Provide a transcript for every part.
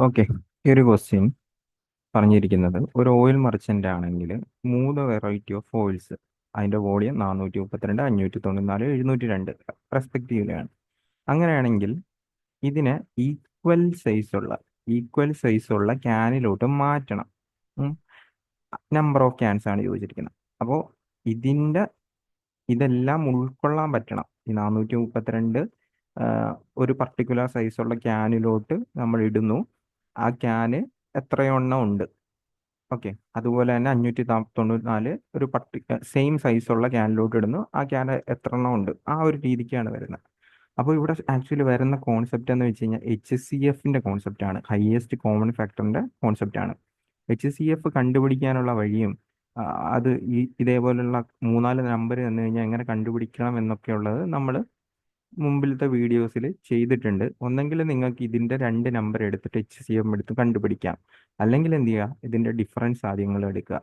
Okay. ഈ ഒരു question പറഞ്ഞിരിക്കുന്നത് ഒരു ഓയിൽ മർച്ചൻ്റ് ആണെങ്കിൽ മൂന്ന് വെറൈറ്റി ഓഫ് ഓയിൽസ് അതിൻ്റെ വോളിയം 432, 594, 702 റെസ്പെക്റ്റീവ്ലിയാണ്. അങ്ങനെയാണെങ്കിൽ ഇതിനെ ഈക്വൽ സൈസുള്ള ക്യാനിലോട്ട് മാറ്റണം. നമ്പർ ഓഫ് ക്യാൻസ് ആണ് ചോദിച്ചിരിക്കുന്നത്. അപ്പോൾ ഇതിൻ്റെ ഇതെല്ലാം ഉൾക്കൊള്ളാൻ പറ്റണം. ഈ 432 ഒരു പർട്ടിക്കുലർ സൈസുള്ള ക്യാനിലോട്ട് നമ്മൾ ഇടുന്നു. ആ ക്യാന് എത്രയെണ്ണം ഉണ്ട്. ഓക്കെ. അതുപോലെ തന്നെ 594 ഒരു സെയിം സൈസുള്ള ക്യാനിലോട്ട് ഇടുന്നു. ആ ക്യാൻ എത്ര എണ്ണം ഉണ്ട്, ആ ഒരു രീതിക്കാണ് വരുന്നത്. അപ്പോൾ ഇവിടെ ആക്ച്വലി വരുന്ന കോൺസെപ്റ്റ് എന്ന് വെച്ച് കഴിഞ്ഞാൽ HCFൻ്റെ കോൺസെപ്റ്റാണ്, ഹയസ്റ്റ് കോമൺ ഫാക്ടറിൻ്റെ കോൺസെപ്റ്റാണ്. HCF കണ്ടുപിടിക്കാനുള്ള വഴിയും ആ, അത് ഇതേപോലുള്ള മൂന്നാല് നമ്പർ തന്നു കഴിഞ്ഞാൽ എങ്ങനെ കണ്ടുപിടിക്കണം എന്നൊക്കെ ഉള്ളത് നമ്മൾ മുമ്പിലത്തെ വീഡിയോസിൽ ചെയ്തിട്ടുണ്ട്. ഒന്നെങ്കിൽ നിങ്ങൾക്ക് ഇതിൻ്റെ രണ്ട് നമ്പർ എടുത്തിട്ട് HCF എടുത്ത് കണ്ടുപിടിക്കാം, അല്ലെങ്കിൽ എന്ത് ചെയ്യുക, ഇതിൻ്റെ ഡിഫറൻസ് ആദ്യം നിങ്ങൾ എടുക്കുക.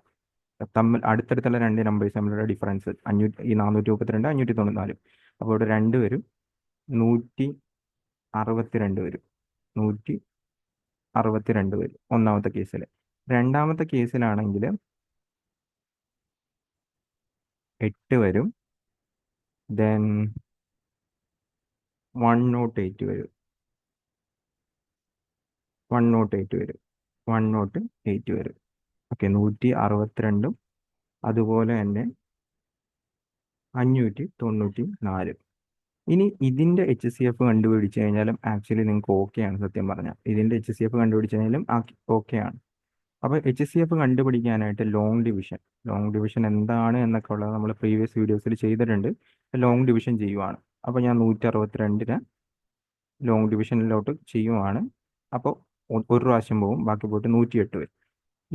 തമ്മിൽ അടുത്തടുത്തുള്ള രണ്ട് നമ്പേഴ്സ് തമ്മിലുള്ള ഡിഫറൻസ് 432, 594. അപ്പോൾ ഇവിടെ രണ്ട് വരും, 162 വരും. 162 വരും ഒന്നാമത്തെ കേസിൽ. രണ്ടാമത്തെ കേസിലാണെങ്കിൽ 8 വരും. ദെൻ 108 വരും. 108 വരും. 108 വരും. ഓക്കെ. 162 അതുപോലെ തന്നെ 594. ഇനി ഇതിൻ്റെ HCF കണ്ടുപിടിച്ച് കഴിഞ്ഞാലും ആക്ച്വലി നിങ്ങൾക്ക് ഓക്കെയാണ്. സത്യം പറഞ്ഞാൽ ഇതിൻ്റെ HCF കണ്ടുപിടിച്ച് കഴിഞ്ഞാലും ഓക്കെയാണ്. അപ്പോൾ HCF കണ്ടുപിടിക്കാനായിട്ട് ലോങ് ഡിവിഷൻ എന്താണ് എന്നൊക്കെ ഉള്ളത് നമ്മൾ പ്രീവിയസ് വീഡിയോസിൽ ചെയ്തിട്ടുണ്ട്. ലോങ് ഡിവിഷൻ ചെയ്യുവാണ്. അപ്പോൾ ഞാൻ 162 ലോങ് ഡിവിഷനിലോട്ട് ചെയ്യുവാണ്. അപ്പോൾ ഒരു പ്രാവശ്യം പോകും, ബാക്കി പോയിട്ട് 108 വരും.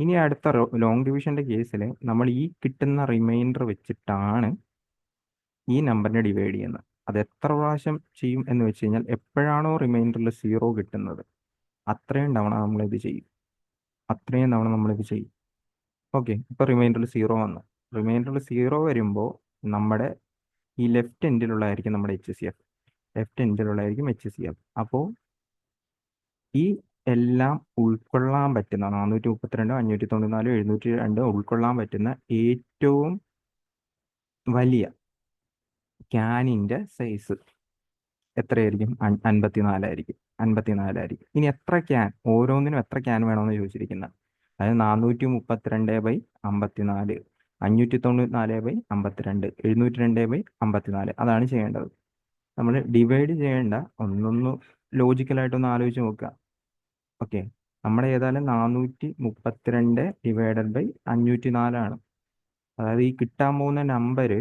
ഇനി അടുത്ത ലോങ് ഡിവിഷൻ്റെ കേസിൽ നമ്മൾ ഈ കിട്ടുന്ന റിമൈൻഡർ വെച്ചിട്ടാണ് ഈ നമ്പറിനെ ഡിവൈഡ് ചെയ്യുന്നത്. അത് എത്ര പ്രാവശ്യം ചെയ്യും എന്ന് വെച്ച് കഴിഞ്ഞാൽ എപ്പോഴാണോ റിമൈൻഡറിൽ 0 കിട്ടുന്നത് അത്രയും തവണ നമ്മളിത് ചെയ്യും. ഓക്കെ. ഇപ്പോൾ റിമൈൻഡറിൽ 0 വന്നു. റിമൈൻഡറിൽ 0 വരുമ്പോൾ നമ്മുടെ ഈ ലെഫ്റ്റ് എൻഡിലുള്ളതായിരിക്കും നമ്മുടെ HCF. അപ്പോൾ ഈ എല്ലാം ഉൾക്കൊള്ളാൻ പറ്റുന്ന 432, 594, 702 ഉൾക്കൊള്ളാൻ പറ്റുന്ന ഏറ്റവും വലിയ ക്യാനിൻ്റെ സൈസ് എത്രയായിരിക്കും? 54 ആയിരിക്കും. ഇനി എത്ര ക്യാൻ, ഓരോന്നിനും എത്ര ക്യാൻ വേണമെന്ന് ചോദിച്ചിരിക്കുന്നത്. അതായത് 432/54, 594/52, 702/54. അതാണ് ചെയ്യേണ്ടത്. നമ്മൾ ഡിവൈഡ് ചെയ്യേണ്ട, ഒന്നൊന്ന് ലോജിക്കലായിട്ടൊന്ന് ആലോചിച്ച് നോക്കുക. ഓക്കെ. നമ്മുടെ ഏതായാലും 432/504 അതായത് ഈ കിട്ടാൻ പോകുന്ന നമ്പർ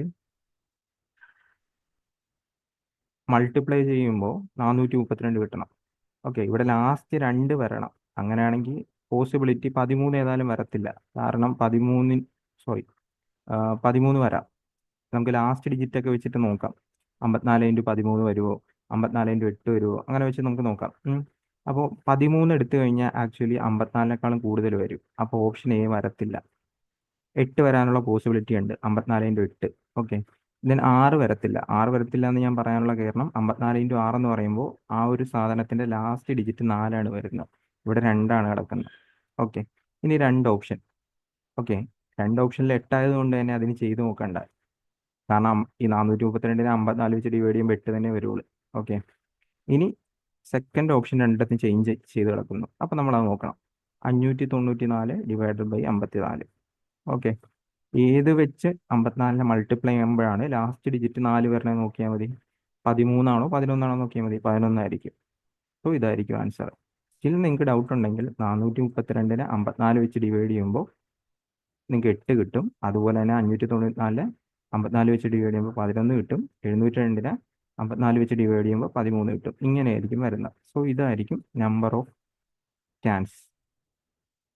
മൾട്ടിപ്ലൈ ചെയ്യുമ്പോൾ 432 കിട്ടണം. ഓക്കെ. ഇവിടെ ലാസ്റ്റ് 2 വരണം. അങ്ങനെയാണെങ്കിൽ പോസിബിലിറ്റി 13 ഏതായാലും വരത്തില്ല. കാരണം 13 വരാം. നമുക്ക് ലാസ്റ്റ് ഡിജിറ്റ് ഒക്കെ വെച്ചിട്ട് നോക്കാം. 54x13 വരുമോ, 54x8 വരുമോ, അങ്ങനെ വെച്ച് നമുക്ക് നോക്കാം. അപ്പോൾ 13 എടുത്തു കഴിഞ്ഞാൽ ആക്ച്വലി 54-നേക്കാളും കൂടുതൽ വരും. അപ്പോൾ ഓപ്ഷൻ എ വരത്തില്ല. 8 വരാനുള്ള പോസിബിലിറ്റി ഉണ്ട്, 54x8. ഓക്കെ. ദെൻ 6 വരത്തില്ല എന്ന് ഞാൻ പറയാനുള്ള കാരണം 54x6 എന്ന് പറയുമ്പോൾ ആ ഒരു സാധനത്തിന്റെ ലാസ്റ്റ് ഡിജിറ്റ് 4ആണ് വരുന്നത്. ഇവിടെ 2ആണ് കിടക്കുന്നത്. ഓക്കെ. ഇനി രണ്ട് ഓപ്ഷൻ. ഓക്കെ. രണ്ട് ഓപ്ഷനിൽ 8 ആയതുകൊണ്ട് തന്നെ അതിന് ചെയ്ത് നോക്കണ്ട. കാരണം ഈ 432-നെ 54 വെച്ച് ഡിവൈഡ് ചെയ്യുമ്പോൾ 8 തന്നെ വരുള്ളൂ. ഓക്കെ. ഇനി സെക്കൻഡ് ഓപ്ഷൻ രണ്ടിടത്തും ചേഞ്ച് ചെയ്ത് കിടക്കുന്നു. അപ്പം നമ്മളത് നോക്കണം. 594/54. ഓക്കെ. ഏത് വെച്ച് 54-നെ മൾട്ടിപ്ലൈ ചെയ്യുമ്പോഴാണ് ലാസ്റ്റ് ഡിജിറ്റ് 4 വരണത് നോക്കിയാൽ മതി. 13ആണോ 11ആണോ നോക്കിയാൽ മതി. 11 ആയിരിക്കും. സോ ഇതായിരിക്കും ആൻസർ. സ്റ്റിൽ നിങ്ങൾക്ക് ഡൗട്ട് ഉണ്ടെങ്കിൽ 432-നെ 54 വെച്ച് ഡിവൈഡ് ചെയ്യുമ്പോൾ നിങ്ങൾക്ക് 8 കിട്ടും. അതുപോലെ തന്നെ 594-നെ 54 വെച്ച് ഡിവൈഡ് ചെയ്യുമ്പോൾ 11 കിട്ടും. 702-നെ 54 വെച്ച് ഡിവൈഡ് ചെയ്യുമ്പോൾ 13 കിട്ടും. ഇങ്ങനെയായിരിക്കും വരുന്നത്. സോ ഇതായിരിക്കും നമ്പർ ഓഫ് ക്യാൻസ്.